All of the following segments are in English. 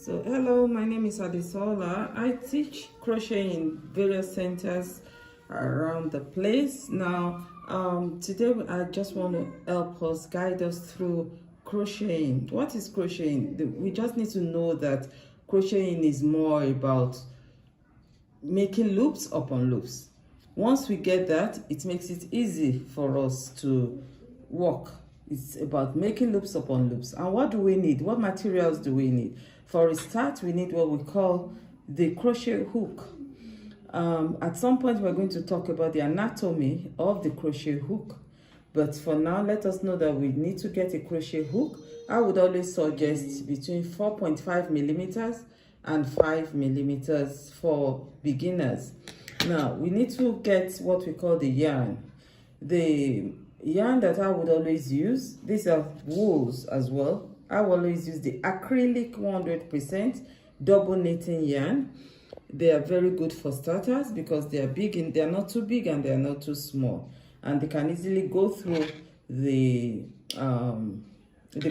So hello, my name is Adisola. I teach crochet in various centers around the place. Now, today I just want to help us, guide us through crocheting. What is crocheting? We just need to know that crocheting is more about making loops upon loops. Once we get that, it makes it easy for us to work. It's about making loops upon loops. And what do we need? What materials do we need? For a start, we need what we call the crochet hook. At some point, we're going to talk about the anatomy of the crochet hook. But for now, let us know that we need to get a crochet hook. I would always suggest between 4.5 millimeters and 5 millimeters for beginners. Now, we need to get what we call the yarn. The yarn that I would always use, these are wools as well. I will always use the acrylic 100% double knitting yarn. They are very good for starters because they are big and they are not too big and they are not too small, and they can easily go through the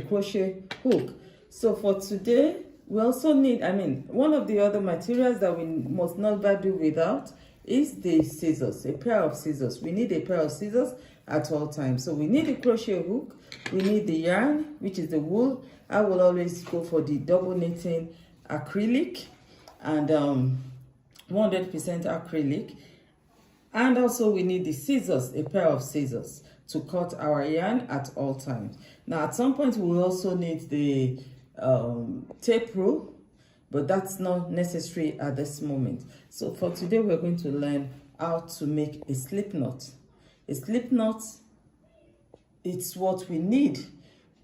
crochet hook. So for today, we also need, one of the other materials that we must never do without is the scissors, a pair of scissors. We need a pair of scissors at all times. So we need a crochet hook, we need the yarn, which is the wool. I will always go for the double knitting acrylic and 100% acrylic. And also we need the scissors, a pair of scissors to cut our yarn at all times. Now at some point we will also need the tape rule, but that's not necessary at this moment. So for today we're going to learn how to make a slip knot. A slip knot, it's what we need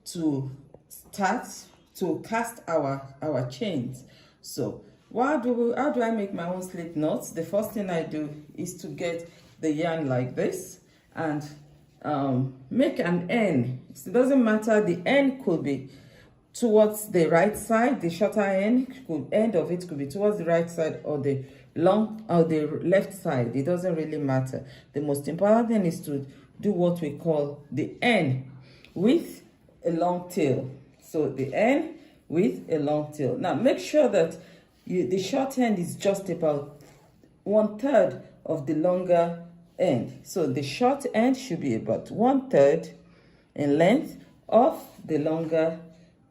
to start to cast our chains. So how do I make my own slip knots? The first thing I do is to get the yarn like this and make an end. It doesn't matter, the end could be towards the right side, the shorter end of it could be towards the right side or the long or the left side. It doesn't really matter. The most important thing is to do what we call the end with a long tail. So the end with a long tail. Now make sure that the short end is just about 1/3 of the longer end. So the short end should be about 1/3 in length of the longer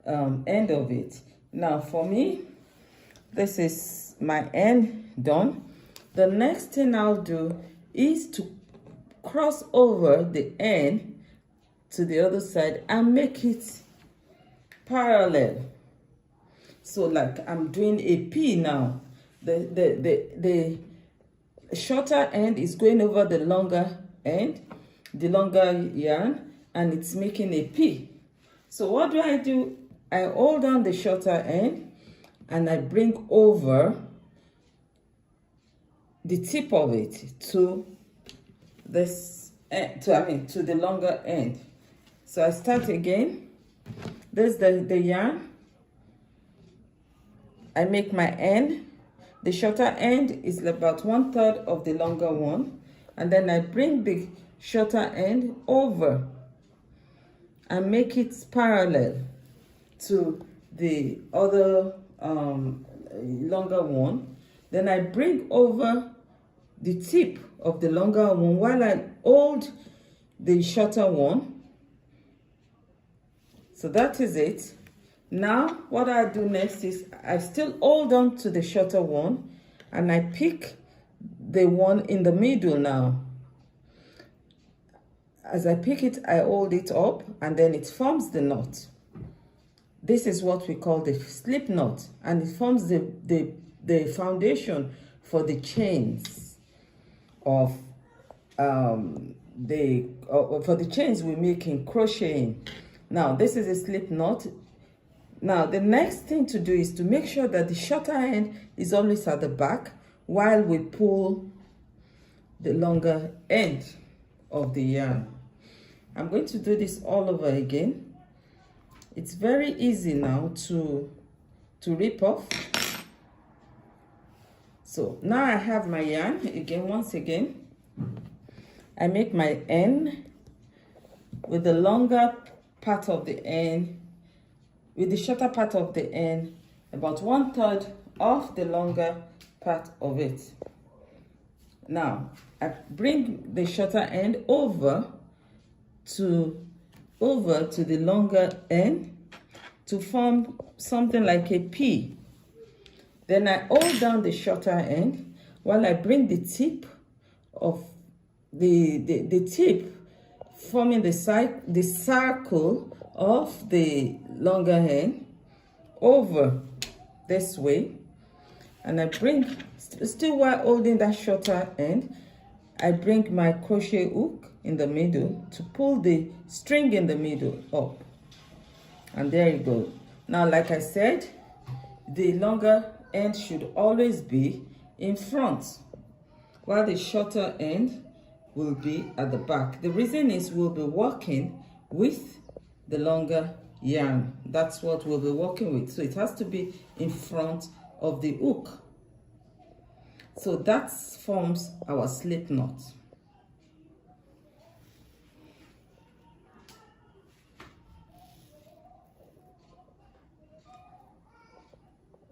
end of it. Now for me, this is my end done. The next thing I'll do is to cross over the end to the other side and make it parallel. So like I'm doing a P now. The shorter end is going over the longer end, the longer yarn, and it's making a P. So what do? I hold on the shorter end and I bring over the tip of it to this to the longer end. So I start again. There's the yarn. I make my end. The shorter end is about 1/3 of the longer one, and then I bring the shorter end over and make it parallel to the other longer one. Then I bring over the tip of the longer one while I hold the shorter one. So that is it. Now what I do next is I still hold on to the shorter one and I pick the one in the middle now. As I pick it, I hold it up and then it forms the knot. This is what we call the slip knot, and it forms the foundation for the chains of for the chains we make in crocheting. Now this is a slip knot. Now the next thing to do is to make sure that the shorter end is always at the back while we pull the longer end of the yarn. I'm going to do this all over again. It's very easy now to rip off. So now I have my yarn again. Once again, I make my end with the longer part of the end, with the shorter part of the end about 1/3 of the longer part of it. Now I bring the shorter end over to the longer end to form something like a P. Then I hold down the shorter end while I bring the tip of the tip forming the circle of the longer end over this way, and I bring, still while holding that shorter end, I bring my crochet hook in the middle to pull the string in the middle up, and there you go. Now, like I said, the longer end should always be in front, while the shorter end will be at the back. The reason is we'll be working with the longer yarn. That's what we'll be working with, so it has to be in front of the hook. So that forms our slip knot.